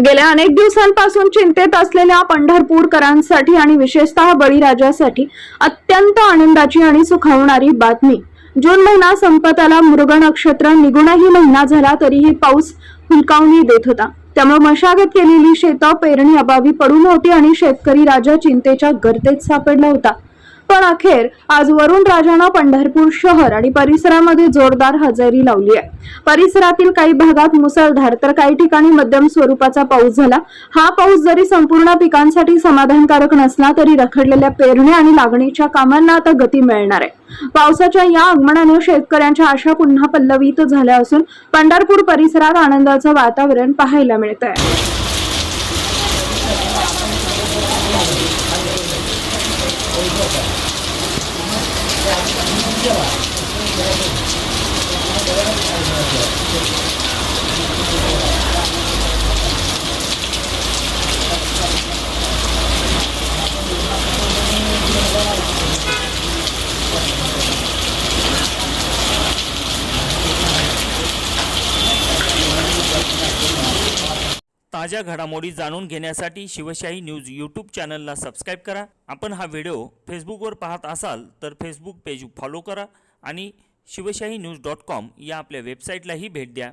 गेल्या अनेक दिवसांपासून चिंतेत असलेल्या पंढरपूरकरांसाठी आणि विशेषतः बळीराजासाठी अत्यंत आनंदाची आणि सुखावणारी बातमी। जून महिना संपत आला, मृग नक्षत्र निघूनही महिना झाला तरीही पाऊस हुलकावणी देत होता। त्यामुळे मशागत केलेली शेतं पेरणी अभावी पडून होती आणि शेतकरी राजा चिंतेच्या गर्तेत सापडला होता। पण अखेर आज वरुण राजानं पंढरपूर शहर आणि परिसरामध्ये जोरदार हजेरी लावली आहे। परिसरातील काही भागात मुसळधार तर काही ठिकाणी मध्यम स्वरूपाचा पाऊस झाला। हा पाऊस जरी संपूर्ण पिकांसाठी समाधानकारक नसला तरी रखडलेल्या पेरणी आणि लागणीच्या कामांना आता गती मिळणार आहे। पावसाच्या या आगमनाने शेतकऱ्यांच्या आशा पुन्हा पल्लवित झाल्या असून पंढरपूर परिसरात आनंदाचं वातावरण पाहायला मिळत आहे। ताज्या घडामोडी जाणून घेण्यासाठी शिवशाही न्यूज यूट्यूब चॅनलला सबस्क्राईब करा। आपण हा व्हिडिओ फेसबुकवर पाहत असाल तर फेसबुक पेज फॉलो करा आणि शिवशाही न्यूज.com या आपल्या वेबसाईटलाही भेट द्या।